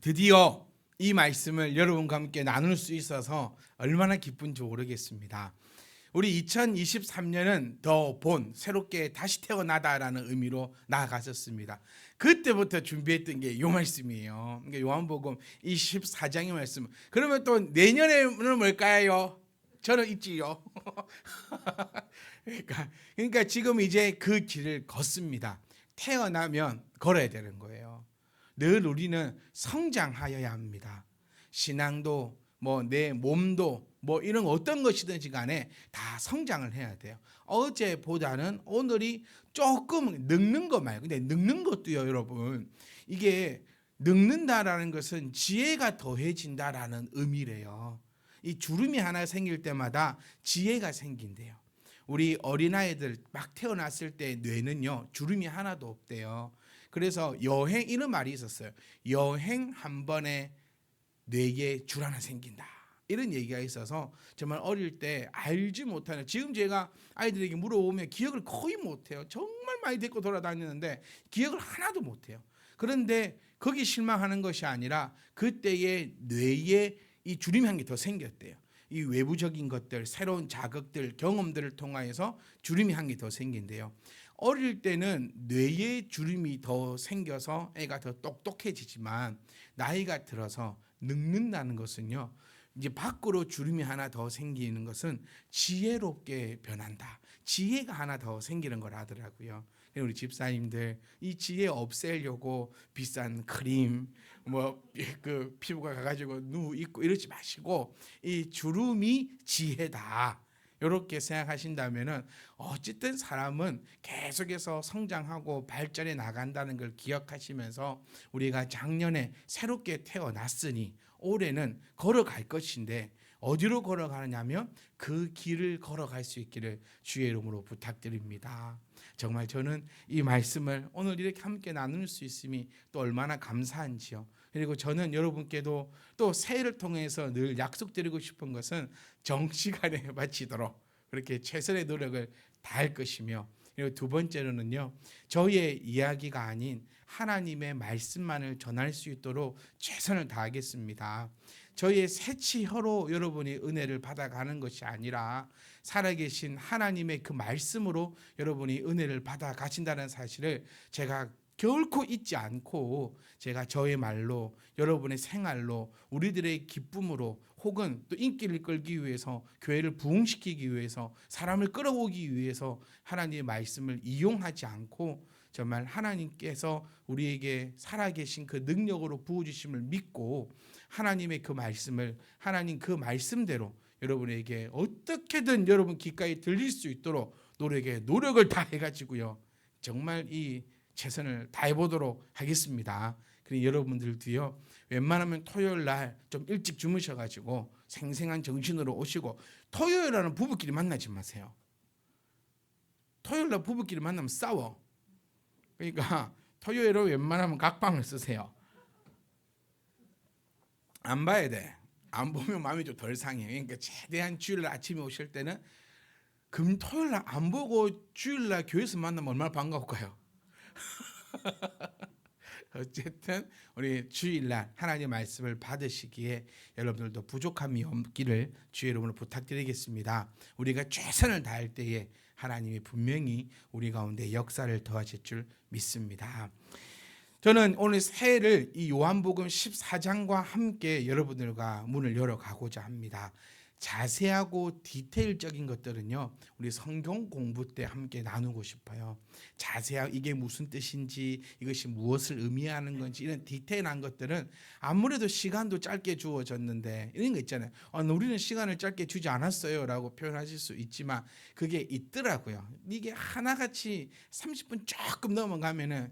드디어 이 말씀을 여러분과 함께 나눌 수 있어서 얼마나 기쁜지 모르겠습니다. 우리 2023년은 더 본, 새롭게 다시 태어나다라는 의미로 나아갔었습니다. 그때부터 준비했던 게 이 말씀이에요. 그러니까 요한복음 24장의 말씀. 그러면 또 내년에는 뭘까요? 저는 있지요. 그러니까 지금 이제 그 길을 걷습니다. 태어나면 걸어야 되는 거예요. 늘 우리는 성장하여야 합니다. 신앙도 내 몸도 이런 어떤 것이든지 간에 다 성장을 해야 돼요. 어제보다는 오늘이 조금 늙는 거 말고, 근데 늙는 것도요, 여러분, 이게 늙는다라는 것은 지혜가 더해진다라는 의미래요. 이 주름이 하나 생길 때마다 지혜가 생긴대요. 우리 어린아이들 막 태어났을 때 뇌는요, 주름이 하나도 없대요. 그래서 여행, 이런 말이 있었어요. 여행 한 번에 뇌에 줄 하나 생긴다, 이런 얘기가 있어서 정말 어릴 때 알지 못하는, 지금 제가 아이들에게 물어보면 기억을 거의 못해요. 정말 많이 데리고 돌아다니는데 기억을 하나도 못해요. 그런데 거기 실망하는 것이 아니라 그때의 뇌에 이 주름이 한 개 더 생겼대요. 이 외부적인 것들, 새로운 자극들, 경험들을 통하여서 주름이 한 개 더 생긴대요. 어릴 때는 뇌에 주름이 더 생겨서 애가 더 똑똑해지지만 나이가 들어서 늙는다는 것은요, 이제 밖으로 주름이 하나 더 생기는 것은 지혜롭게 변한다, 지혜가 하나 더 생기는 걸 하더라고요. 우리 집사님들 이 지혜 없애려고 비싼 크림 그 피부가 가가지고 누워 있고 이러지 마시고, 이 주름이 지혜다, 이렇게 생각하신다면은 어쨌든 사람은 계속해서 성장하고 발전해 나간다는 걸 기억하시면서, 우리가 작년에 새롭게 태어났으니 올해는 걸어갈 것인데 어디로 걸어가느냐면 그 길을 걸어갈 수 있기를 주의 이름으로 부탁드립니다. 정말 저는 이 말씀을 오늘 이렇게 함께 나눌 수 있음이 또 얼마나 감사한지요. 그리고 저는 여러분께도 또 새해를 통해서 늘 약속드리고 싶은 것은 정시간에 마치도록 그렇게 최선의 노력을 다할 것이며, 그리고 두 번째로는요, 저희의 이야기가 아닌 하나님의 말씀만을 전할 수 있도록 최선을 다하겠습니다. 저희의 새치혀로 여러분이 은혜를 받아가는 것이 아니라 살아계신 하나님의 그 말씀으로 여러분이 은혜를 받아가신다는 사실을 제가 결코 잊지 않고, 제가 저의 말로, 여러분의 생활로, 우리들의 기쁨으로, 혹은 또 인기를 끌기 위해서, 교회를 부흥시키기 위해서, 사람을 끌어오기 위해서 하나님의 말씀을 이용하지 않고, 정말 하나님께서 우리에게 살아계신 그 능력으로 부어주심을 믿고 하나님의 그 말씀을, 하나님 그 말씀대로 여러분에게 어떻게든 여러분 귓가에 들릴 수 있도록 노력을 다 해가지고요, 정말 이 최선을 다해보도록 하겠습니다. 그리고 여러분들도요, 웬만하면 토요일 날 좀 일찍 주무셔가지고 생생한 정신으로 오시고, 토요일 날은 부부끼리 만나지 마세요. 토요일 날 부부끼리 만나면 싸워. 그러니까 토요일은 웬만하면 각방을 쓰세요. 안 봐야 돼. 안 보면 마음이 좀 덜 상해. 그러니까 최대한 주일날 아침에 오실 때는, 토요일 날 안 보고 주일 날 교회에서 만나면 얼마나 반가울까요? 어쨌든 우리 주일날 하나님의 말씀을 받으시기에 여러분들도 부족함이 없기를 주의 이름으로 부탁드리겠습니다. 우리가 최선을 다할 때에 하나님이 분명히 우리 가운데 역사를 더하실 줄 믿습니다. 저는 오늘 새해를 이 요한복음 14장과 함께 여러분들과 문을 열어가고자 합니다. 자세하고 디테일적인 것들은요, 우리 성경 공부 때 함께 나누고 싶어요. 자세하게 이게 무슨 뜻인지, 이것이 무엇을 의미하는 건지, 이런 디테일한 것들은 아무래도 시간도 짧게 주어졌는데, 이런 거 있잖아요. 우리는 시간을 짧게 주지 않았어요 라고 표현하실 수 있지만 그게 있더라고요. 이게 하나같이 30분 조금 넘어가면은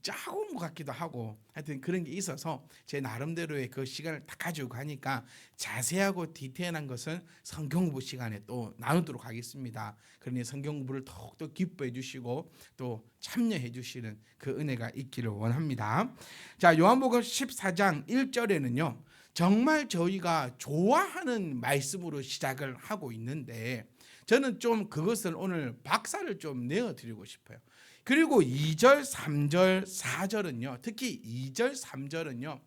작은 것 같기도 하고, 하여튼 그런 게 있어서 제 나름대로의 그 시간을 다 가지고 가니까 자세하고 디테일한 것은 성경 공부 시간에 또 나누도록 하겠습니다. 그러니 성경 공부를 더욱더 기뻐해 주시고 또 참여해 주시는 그 은혜가 있기를 원합니다. 자, 요한복음 14장 1절에는요, 정말 저희가 좋아하는 말씀으로 시작을 하고 있는데, 저는 좀 그것을 오늘 박살을 좀 내어드리고 싶어요. 그리고 2절, 3절, 4절은요, 특히 2절, 3절은요,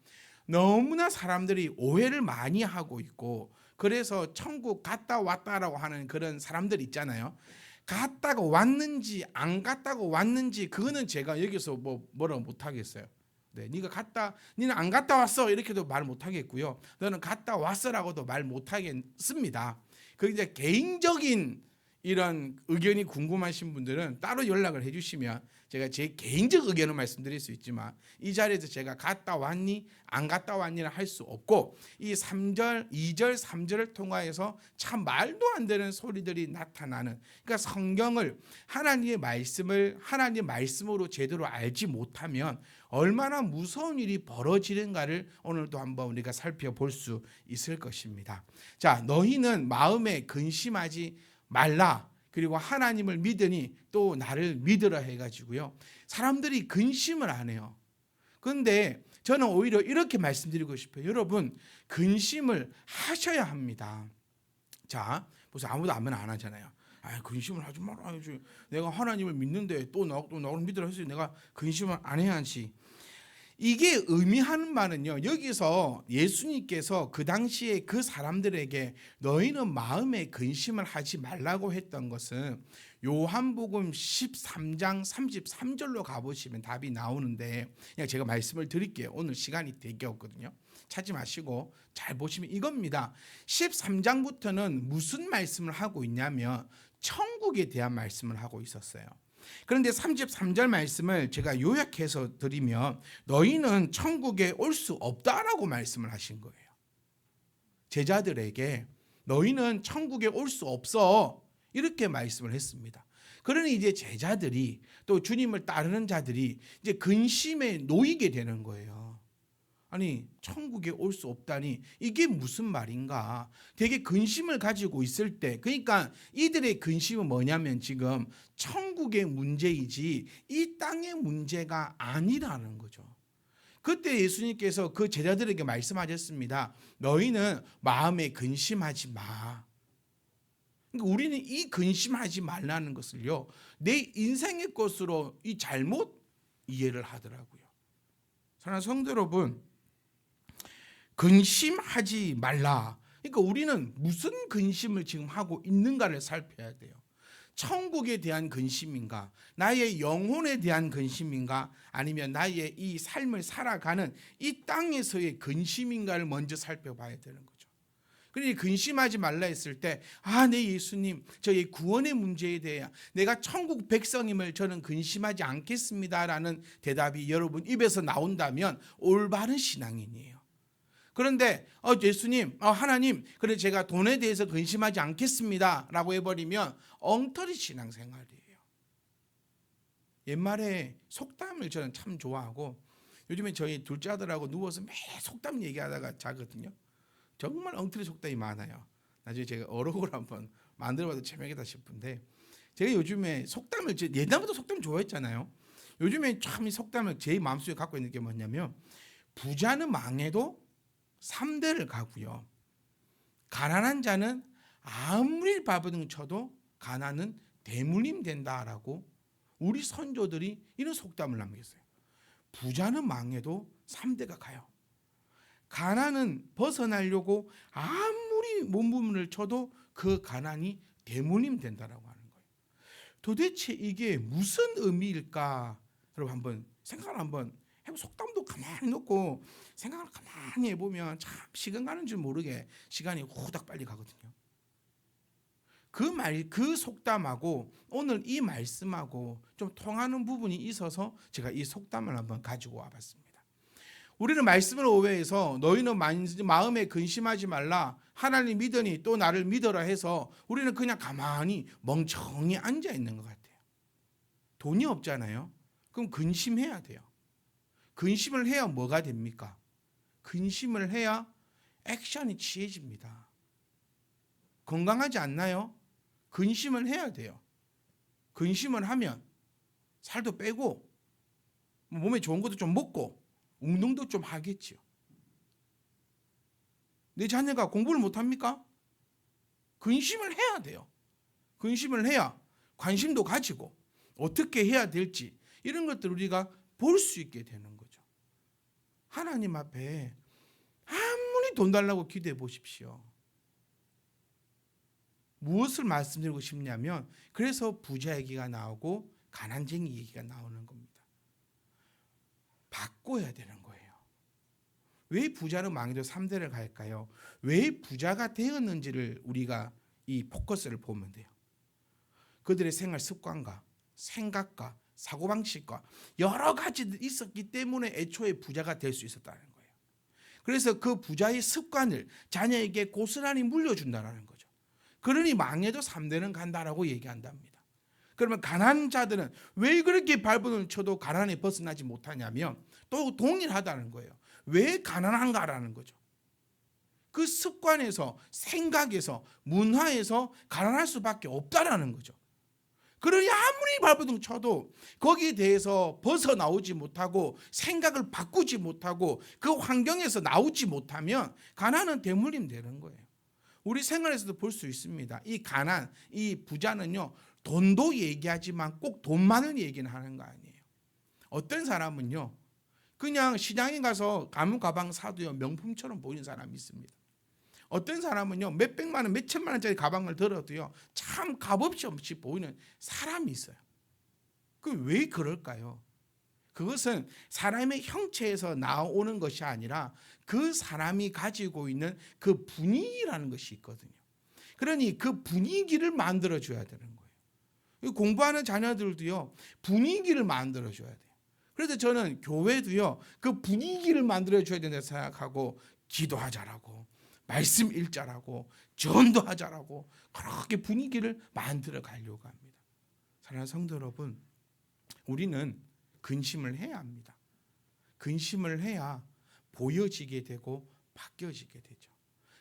너무나 사람들이 오해를 많이 하고 있고, 그래서 천국 갔다 왔다라고 하는 그런 사람들 있잖아요. 갔다고 왔는지 안 갔다고 왔는지 그거는 제가 여기서 뭐라고 못 하겠어요. 네, 니는 안 갔다 왔어 이렇게도 말 못 하겠고요. 너는 갔다 왔어라고도 말 못 하겠습니다. 그 이제 개인적인 이런 의견이 궁금하신 분들은 따로 연락을 해주시면 제가 제 개인적 의견을 말씀드릴 수 있지만, 이 자리에서 제가 갔다 왔니 안 갔다 왔니를 할 수 없고, 이 3절 2절 3절을 통하여서 참 말도 안 되는 소리들이 나타나는, 그러니까 성경을 하나님의 말씀으로 제대로 알지 못하면 얼마나 무서운 일이 벌어지는가를 오늘도 한번 우리가 살펴볼 수 있을 것입니다. 자, 너희는 마음에 근심하지 말라. 그리고 하나님을 믿으니 또 나를 믿으라 해가지고요. 사람들이 근심을 안 해요. 그런데 저는 오히려 이렇게 말씀드리고 싶어요. 여러분, 근심을 하셔야 합니다. 자, 벌써 아무도 아멘 안 하잖아요. 근심을 하지 말아야지. 내가 하나님을 믿는데 또 나를 믿으라 해서 내가 근심을 안 해야지. 이게 의미하는 말은요, 여기서 예수님께서 그 당시에 그 사람들에게 너희는 마음에 근심을 하지 말라고 했던 것은 요한복음 13장 33절로 가보시면 답이 나오는데, 그냥 제가 말씀을 드릴게요. 오늘 시간이 되게 없거든요. 찾지 마시고 잘 보시면 이겁니다. 13장부터는 무슨 말씀을 하고 있냐면 천국에 대한 말씀을 하고 있었어요. 그런데 33절 말씀을 제가 요약해서 드리면 너희는 천국에 올 수 없다라고 말씀을 하신 거예요. 제자들에게 너희는 천국에 올 수 없어 이렇게 말씀을 했습니다. 그러니 이제 제자들이 또 주님을 따르는 자들이 이제 근심에 놓이게 되는 거예요. 아니, 천국에 올 수 없다니 이게 무슨 말인가? 되게 근심을 가지고 있을 때, 그러니까 이들의 근심은 뭐냐면 지금 천국의 문제이지 이 땅의 문제가 아니라는 거죠. 그때 예수님께서 그 제자들에게 말씀하셨습니다. 너희는 마음에 근심하지 마. 그러니까 우리는 이 근심하지 말라는 것을요, 내 인생의 것으로 이 잘못 이해를 하더라고요. 사랑하는 성도 여러분, 근심하지 말라. 그러니까 우리는 무슨 근심을 지금 하고 있는가를 살펴야 돼요. 천국에 대한 근심인가? 나의 영혼에 대한 근심인가? 아니면 나의 이 삶을 살아가는 이 땅에서의 근심인가를 먼저 살펴봐야 되는 거죠. 그러니 근심하지 말라 했을 때, 네 예수님, 저의 구원의 문제에 대해 내가 천국 백성임을 저는 근심하지 않겠습니다라는 대답이 여러분 입에서 나온다면 올바른 신앙인이에요. 그런데 예수님, 하나님, 그래 제가 돈에 대해서 근심하지 않겠습니다라고 해버리면 엉터리 신앙생활이에요. 옛말에 속담을 저는 참 좋아하고, 요즘에 저희 둘째 아들하고 누워서 매일 속담 얘기하다가 자거든요. 정말 엉터리 속담이 많아요. 나중에 제가 어록을 한번 만들어봐도 재미있겠다 싶은데, 제가 요즘에 속담을, 예전부터 속담 좋아했잖아요. 요즘에 참 이 속담을 제 마음속에 갖고 있는 게 뭐냐면, 부자는 망해도 3대를 가고요, 가난한 자는 아무리 바보등 쳐도 가난은 대물림 된다라고 우리 선조들이 이런 속담을 남겼어요. 부자는 망해도 3대가 가요. 가난은 벗어나려고 아무리 몸부림을 쳐도 그 가난이 대물림 된다라고 하는 거예요. 도대체 이게 무슨 의미일까? 여러분 한번 생각을 한번 해보. 속담도 가만히 놓고 생각을 가만히 해보면 참 시간 가는 줄 모르게 시간이 후딱 빨리 가거든요. 그 속담하고 오늘 이 말씀하고 좀 통하는 부분이 있어서 제가 이 속담을 한번 가지고 와봤습니다. 우리는 말씀을 오해해서 너희는 마음에 근심하지 말라, 하나님 믿으니 또 나를 믿어라 해서 우리는 그냥 가만히 멍청히 앉아 있는 것 같아요. 돈이 없잖아요. 그럼 근심해야 돼요. 근심을 해야 뭐가 됩니까? 근심을 해야 액션이 취해집니다. 건강하지 않나요? 근심을 해야 돼요. 근심을 하면 살도 빼고 몸에 좋은 것도 좀 먹고 운동도 좀 하겠지요. 내 자녀가 공부를 못합니까? 근심을 해야 돼요. 근심을 해야 관심도 가지고 어떻게 해야 될지 이런 것들을 우리가 볼 수 있게 되는 거죠. 하나님 앞에 아무리 돈 달라고 기도해 보십시오. 무엇을 말씀드리고 싶냐면, 그래서 부자 얘기가 나오고 가난쟁이 얘기가 나오는 겁니다. 바꿔야 되는 거예요. 왜 부자는 망해도 3대를 갈까요? 왜 부자가 되었는지를 우리가 이 포커스를 보면 돼요. 그들의 생활 습관과 생각과 사고방식과 여러 가지들이 있었기 때문에 애초에 부자가 될 수 있었다는 거예요. 그래서 그 부자의 습관을 자녀에게 고스란히 물려준다는 거죠. 그러니 망해도 3대는 간다라고 얘기한답니다. 그러면 가난한 자들은 왜 그렇게 발버둥을 쳐도 가난에 벗어나지 못하냐면 또 동일하다는 거예요. 왜 가난한가라는 거죠. 그 습관에서, 생각에서, 문화에서 가난할 수밖에 없다라는 거죠. 그러니 아무리 발버둥 쳐도 거기에 대해서 벗어나오지 못하고 생각을 바꾸지 못하고 그 환경에서 나오지 못하면 가난은 대물림 되는 거예요. 우리 생활에서도 볼 수 있습니다. 이 가난, 이 부자는요, 돈도 얘기하지만 꼭 돈만을 얘기는 하는 거 아니에요. 어떤 사람은요, 그냥 시장에 가서 가문 가방 사도요 명품처럼 보이는 사람이 있습니다. 어떤 사람은요, 몇백만 원, 몇천만 원짜리 가방을 들어도요 참 값없이 없이 보이는 사람이 있어요. 그 왜 그럴까요? 그것은 사람의 형체에서 나오는 것이 아니라 그 사람이 가지고 있는 그 분위기라는 것이 있거든요. 그러니 그 분위기를 만들어줘야 되는 거예요. 공부하는 자녀들도요, 분위기를 만들어줘야 돼요. 그래서 저는 교회도요, 그 분위기를 만들어줘야 된다고 생각하고 기도하자라고, 말씀 읽자라고, 전도 하자라고 그렇게 분위기를 만들어 가려고 합니다. 사랑하는 성도 여러분, 우리는 근심을 해야 합니다. 근심을 해야 보여지게 되고 바뀌어지게 되죠.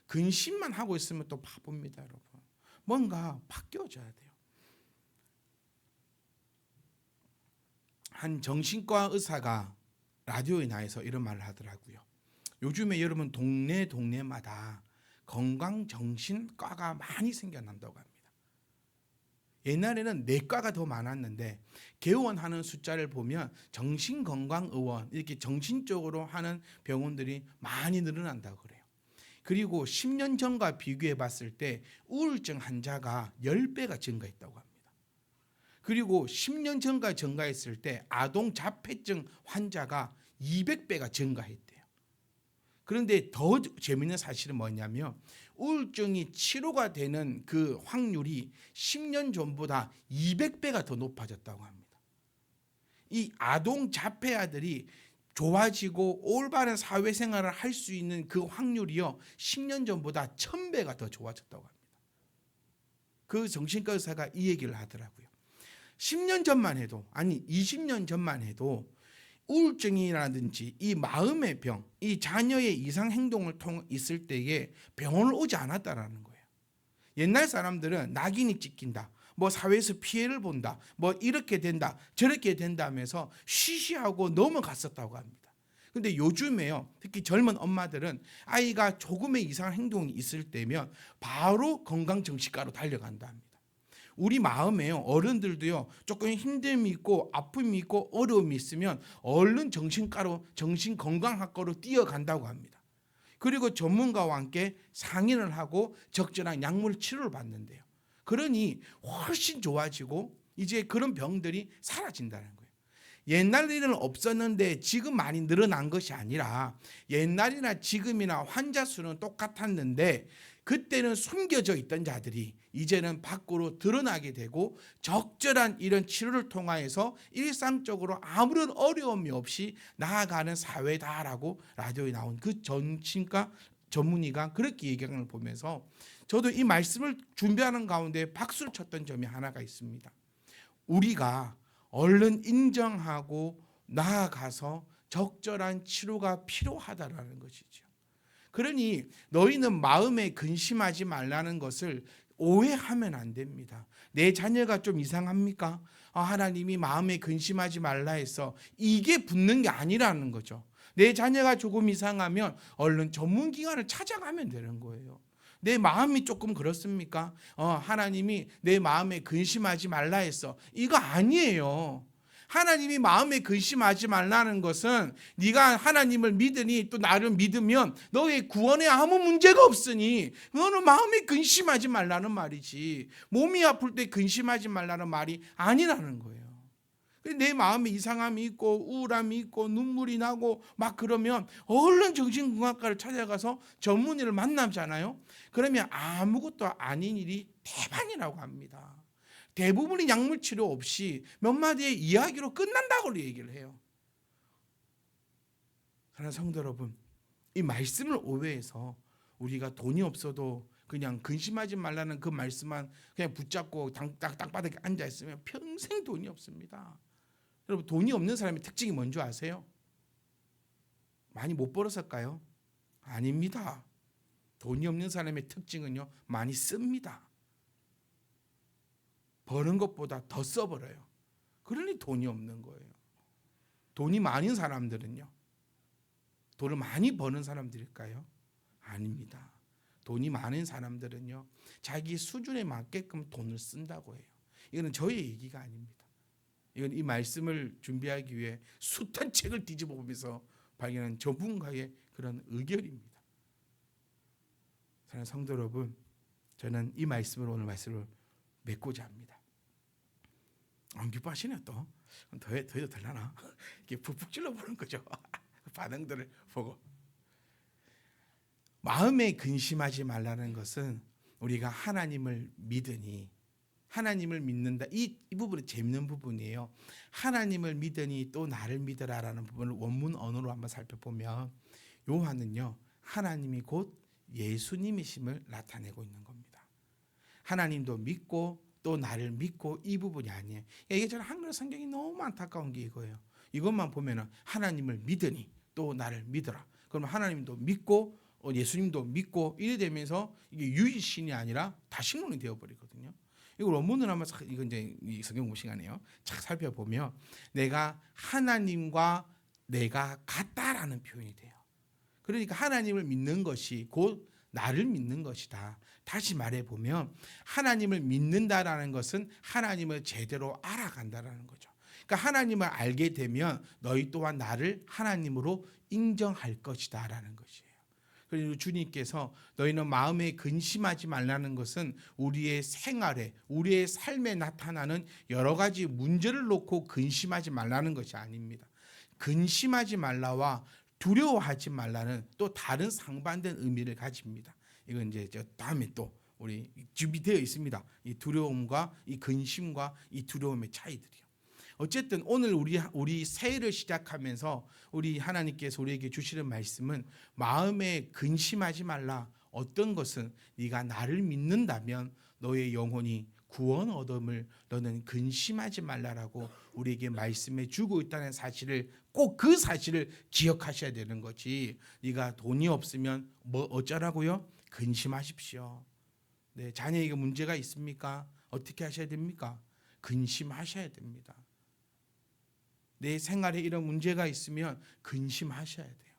근심만 하고 있으면 또 바쁩니다, 여러분. 뭔가 바뀌어져야 돼요. 한 정신과 의사가 라디오에 나와서 이런 말을 하더라고요. 요즘에 여러분 동네마다 건강정신과가 많이 생겨난다고 합니다. 옛날에는 내과가 더 많았는데 개원하는 숫자를 보면 정신건강의원, 이렇게 정신적으로 하는 병원들이 많이 늘어난다고 그래요. 그리고 10년 전과 비교해 봤을 때 우울증 환자가 10배가 증가했다고 합니다. 그리고 10년 전과 증가했을 때 아동 자폐증 환자가 200배가 증가했대요. 그런데 더 재미있는 사실은 뭐냐면 우울증이 치료가 되는 그 확률이 10년 전보다 200배가 더 높아졌다고 합니다. 이 아동 자폐아들이 좋아지고 올바른 사회생활을 할 수 있는 그 확률이요 10년 전보다 1000배가 더 좋아졌다고 합니다. 그 정신과 의사가 이 얘기를 하더라고요. 10년 전만 해도, 아니 20년 전만 해도 우울증이라든지 이 마음의 병, 이 자녀의 이상 행동을 있을 때에 병원을 오지 않았다라는 거예요. 옛날 사람들은 낙인이 찍힌다, 뭐 사회에서 피해를 본다, 뭐 이렇게 된다, 저렇게 된다 하면서 쉬쉬하고 넘어갔었다고 합니다. 근데 요즘에요, 특히 젊은 엄마들은 아이가 조금의 이상한 행동이 있을 때면 바로 건강정신과로 달려간다 합니다. 우리 마음에요, 어른들도요, 조금 힘듦이 있고 아픔이 있고 어려움이 있으면 얼른 정신과로, 정신건강학과로 뛰어간다고 합니다. 그리고 전문가와 함께 상의를 하고 적절한 약물 치료를 받는데요. 그러니 훨씬 좋아지고 이제 그런 병들이 사라진다는 거예요. 옛날 일은 없었는데 지금 많이 늘어난 것이 아니라 옛날이나 지금이나 환자 수는 똑같았는데 그때는 숨겨져 있던 자들이 이제는 밖으로 드러나게 되고 적절한 이런 치료를 통하여서 일상적으로 아무런 어려움이 없이 나아가는 사회다라고 라디오에 나온 그 정신과 전문의가 그렇게 얘기하는 걸 보면서 저도 이 말씀을 준비하는 가운데 박수를 쳤던 점이 하나가 있습니다. 우리가 얼른 인정하고 나아가서 적절한 치료가 필요하다라는 것이죠. 그러니 너희는 마음에 근심하지 말라는 것을 오해하면 안 됩니다. 내 자녀가 좀 이상합니까? 하나님이 마음에 근심하지 말라 해서 이게 붙는 게 아니라는 거죠. 내 자녀가 조금 이상하면 얼른 전문기관을 찾아가면 되는 거예요. 내 마음이 조금 그렇습니까? 하나님이 내 마음에 근심하지 말라 해서 이거 아니에요. 하나님이 마음에 근심하지 말라는 것은 네가 하나님을 믿으니 또 나를 믿으면 너의 구원에 아무 문제가 없으니 너는 마음에 근심하지 말라는 말이지, 몸이 아플 때 근심하지 말라는 말이 아니라는 거예요. 내 마음에 이상함이 있고 우울함이 있고 눈물이 나고 막 그러면 얼른 정신건강과를 찾아가서 전문의를 만나잖아요. 그러면 아무것도 아닌 일이 대반이라고 합니다. 대부분이 약물 치료 없이 몇 마디의 이야기로 끝난다고 얘기를 해요. 그러나 성도 여러분, 이 말씀을 오해해서 우리가 돈이 없어도 그냥 근심하지 말라는 그 말씀만 그냥 붙잡고 땅바닥에 앉아 있으면 평생 돈이 없습니다. 여러분, 돈이 없는 사람의 특징이 뭔지 아세요? 많이 못 벌었을까요? 아닙니다. 돈이 없는 사람의 특징은요, 많이 씁니다. 버는 것보다 더 써버려요. 그러니 돈이 없는 거예요. 돈이 많은 사람들은요, 돈을 많이 버는 사람들일까요? 아닙니다. 돈이 많은 사람들은요, 자기 수준에 맞게끔 돈을 쓴다고 해요. 이거는 저의 얘기가 아닙니다. 이건 이 말씀을 준비하기 위해 숱한 책을 뒤집어 보면서 발견한 전문가의 그런 의견입니다. 사랑하는 성도 여러분, 저는 이 말씀으로 오늘 말씀을 맺고자 합니다. 기뻐하시네요. 또 더 해도 되려나? 이렇게 푹푹 찔러보는 거죠. 반응들을 보고. 마음에 근심하지 말라는 것은 우리가 하나님을 믿으니, 하나님을 믿는다. 이 부분이 재밌는 부분이에요. 하나님을 믿으니 또 나를 믿으라라는 부분을 원문 언어로 한번 살펴보면 요한은요, 하나님이 곧 예수님이심을 나타내고 있는 겁니다. 하나님도 믿고 또 나를 믿고, 이 부분이 아니에요. 이게 저는 한글 성경이 너무 안타까운 게 이거예요. 이것만 보면은 하나님을 믿으니 또 나를 믿어라. 그러면 하나님도 믿고 예수님도 믿고 이래 되면서 이게 유일신이 아니라 다신론이 되어버리거든요. 이걸 원문을 한번 이건 이제 이 성경 공부 시간이에요. 착 살펴보면 내가 하나님과 내가 같다라는 표현이 돼요. 그러니까 하나님을 믿는 것이 곧 나를 믿는 것이다. 다시 말해보면 하나님을 믿는다라는 것은 하나님을 제대로 알아간다라는 거죠. 그러니까 하나님을 알게 되면 너희 또한 나를 하나님으로 인정할 것이다라는 것이에요. 그리고 주님께서 너희는 마음에 근심하지 말라는 것은 우리의 생활에, 우리의 삶에 나타나는 여러 가지 문제를 놓고 근심하지 말라는 것이 아닙니다. 근심하지 말라와 두려워하지 말라는 또 다른 상반된 의미를 가집니다. 이건 이제 다음에 또 우리 준비되어 있습니다. 이 두려움과 이 근심과 이 두려움의 차이들이요. 어쨌든 오늘 우리 새해를 시작하면서 우리 하나님께서 우리에게 주시는 말씀은 마음에 근심하지 말라. 어떤 것은 네가 나를 믿는다면 너의 영혼이 구원 얻음을 너는 근심하지 말라라고 우리에게 말씀해 주고 있다는 사실을, 꼭 그 사실을 기억하셔야 되는 거지. 네가 돈이 없으면 뭐 어쩌라고요? 근심하십시오. 네, 자녀에게 문제가 있습니까? 어떻게 하셔야 됩니까? 근심하셔야 됩니다. 내 생활에 이런 문제가 있으면 근심하셔야 돼요.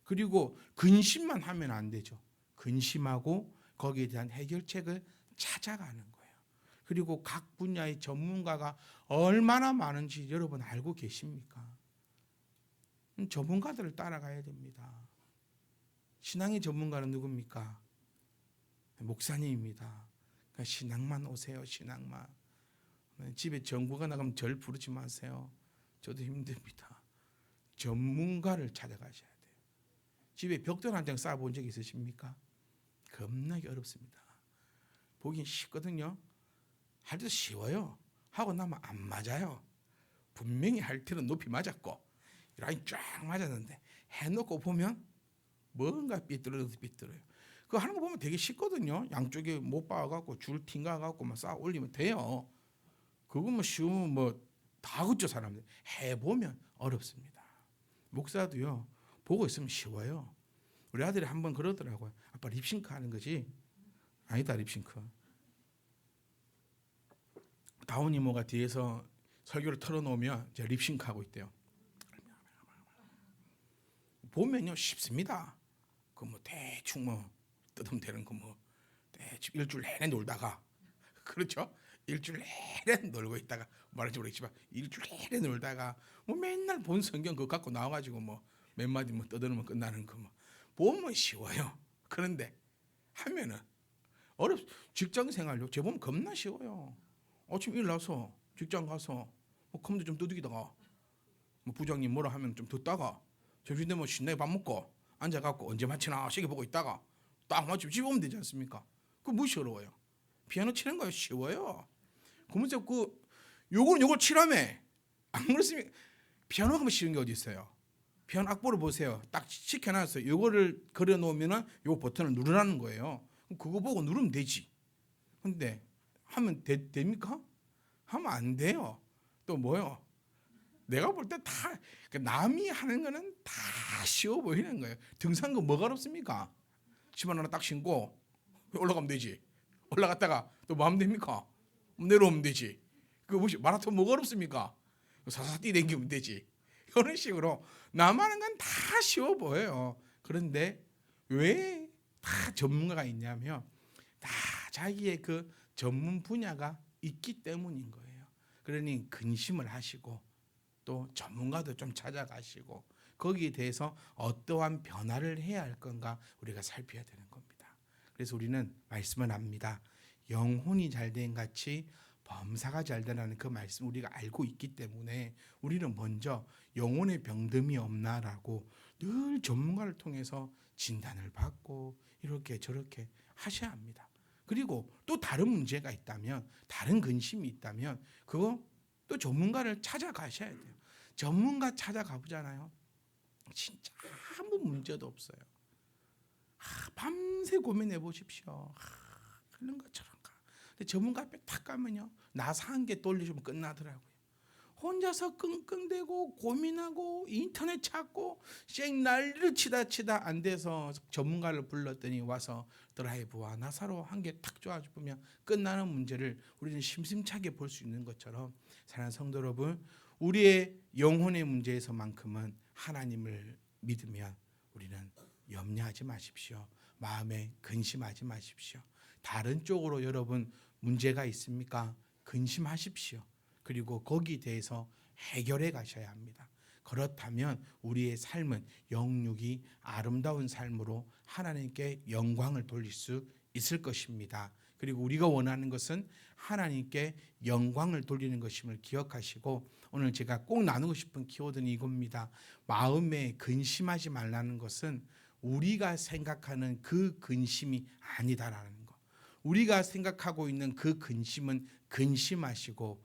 그리고 근심만 하면 안 되죠. 근심하고 거기에 대한 해결책을 찾아가는 거예요. 그리고 각 분야의 전문가가 얼마나 많은지 여러분 알고 계십니까? 전문가들을 따라가야 됩니다. 신앙의 전문가는 누굽니까? 목사님입니다. 그러니까 신앙만 오세요. 신앙만. 집에 정부가 나가면 절 부르지 마세요. 저도 힘듭니다. 전문가를 찾아가셔야 돼요. 집에 벽돌 한 장 쌓아본 적 있으십니까? 겁나게 어렵습니다. 보긴 쉽거든요. 할 때도 쉬워요. 하고 나면 안 맞아요. 분명히 할 때는 높이 맞았고 라인 쫙 맞았는데 해놓고 보면 뭔가 삐뚤어요. 그거 하는 거 보면 되게 쉽거든요. 양쪽에 못 박아갖고 줄 튕가갖고 막 쌓아 올리면 돼요. 그거 뭐 쉬우면 뭐 다 그죠. 사람들 해보면 어렵습니다. 목사도요, 보고 있으면 쉬워요. 우리 아들이 한번 그러더라고요. 아빠 립싱크 하는 거지? 아니다, 립싱크. 다운 이모가 뒤에서 설교를 털어놓으면 제가 립싱크 하고 있대요. 보면요 쉽습니다. 그 뭐 대충 뭐 뜯으면 되는 거 뭐 대충 일주일 내내 놀다가 그렇죠? 일주일 내내 놀고 있다가 말할지 모르겠지만 일주일 내내 놀다가 뭐 맨날 본 성경 그거 갖고 나와가지고 뭐 몇 마디 뭐 떠드는 끝나는 거 뭐 보면 쉬워요. 그런데 하면은 직장 생활요. 제 보면 겁나 쉬워요. 아침 일어나서 직장 가서 뭐 컴퓨터 좀 두드리다가 뭐 부장님 뭐라 하면 좀 듣다가 점심 되면 신나게 밥 먹고 앉아갖고 언제 마치나 시계 보고 있다가 딱 마치면 집 오면 되지 않습니까? 그거 뭐 어려워요? 피아노 치는 거요 쉬워요. 그러면서 요걸 치라며. 안 그렇습니까? 피아노가 뭐 쉬운 게 어디 있어요? 피아노 악보를 보세요. 딱 시켜놨어요. 요거를 그려놓으면은 요 버튼을 누르라는 거예요. 그거 보고 누르면 되지. 근데 하면 됩니까? 하면 안 돼요. 또 뭐요? 내가 볼 때 다 남이 하는 거는 다 쉬워 보이는 거예요. 등산거 뭐가 어렵습니까? 신발 하나 딱 신고 올라가면 되지. 올라갔다가 또 뭐 하면 됩니까? 내려오면 되지. 그 마라톤 뭐가 어렵습니까? 사사 뛰댕기면 되지. 이런 식으로 남 하는 건 다 쉬워 보여요. 그런데 왜 다 전문가가 있냐면 다 자기의 그 전문 분야가 있기 때문인 거예요. 그러니 근심을 하시고 또 전문가도 좀 찾아가시고 거기에 대해서 어떠한 변화를 해야 할 건가 우리가 살펴야 되는 겁니다. 그래서 우리는 말씀을 합니다. 영혼이 잘된 같이 범사가 잘되라는 그 말씀 우리가 알고 있기 때문에 우리는 먼저 영혼의 병듦이 없나라고 늘 전문가를 통해서 진단을 받고 이렇게 저렇게 하셔야 합니다. 그리고 또 다른 문제가 있다면 다른 근심이 있다면 그거 또 전문가를 찾아가셔야 돼요. 전문가 찾아가 보잖아요. 진짜 아무 문제도 없어요. 밤새 고민해 보십시오. 그런가 저런가. 근데 전문가 앞에 딱 가면요. 나사 한 개 돌리시면 끝나더라고요. 혼자서 끙끙대고 고민하고 인터넷 찾고 쌩 난리를 치다 안 돼서 전문가를 불렀더니 와서 드라이브와 나사로 한 개 탁 쪼아주면 끝나는 문제를 우리는 심심찮게 볼 수 있는 것처럼 사랑하는 성도 여러분, 우리의 영혼의 문제에서만큼은 하나님을 믿으면 우리는 염려하지 마십시오. 마음에 근심하지 마십시오. 다른 쪽으로 여러분 문제가 있습니까? 근심하십시오. 그리고 거기에 대해서 해결해 가셔야 합니다. 그렇다면 우리의 삶은 영육이 아름다운 삶으로 하나님께 영광을 돌릴 수 있을 것입니다. 그리고 우리가 원하는 것은 하나님께 영광을 돌리는 것임을 기억하시고 오늘 제가 꼭 나누고 싶은 키워드는 이겁니다. 마음에 근심하지 말라는 것은 우리가 생각하는 그 근심이 아니다라는 것. 우리가 생각하고 있는 그 근심은 근심하시고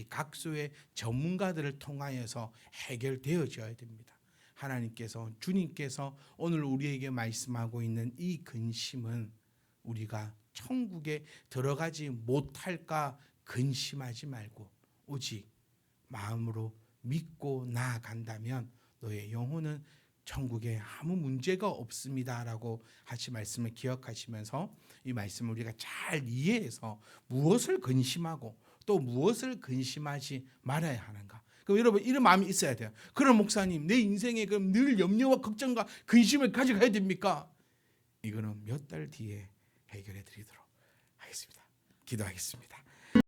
각소의 전문가들을 통하여서 해결되어져야 됩니다. 하나님께서 주님께서 오늘 우리에게 말씀하고 있는 이 근심은 우리가 천국에 들어가지 못할까 근심하지 말고 오직 마음으로 믿고 나아간다면 너의 영혼은 천국에 아무 문제가 없습니다라고 하신 말씀을 기억하시면서 이 말씀을 우리가 잘 이해해서 무엇을 근심하고 또 무엇을 근심하지 말아야 하는가. 그럼 여러분 이런 마음이 있어야 돼요. 그럼 목사님 내 인생에 그럼 늘 염려와 걱정과 근심을 가져가야 됩니까? 이거는 몇 달 뒤에 해결해 드리도록 하겠습니다. 기도하겠습니다.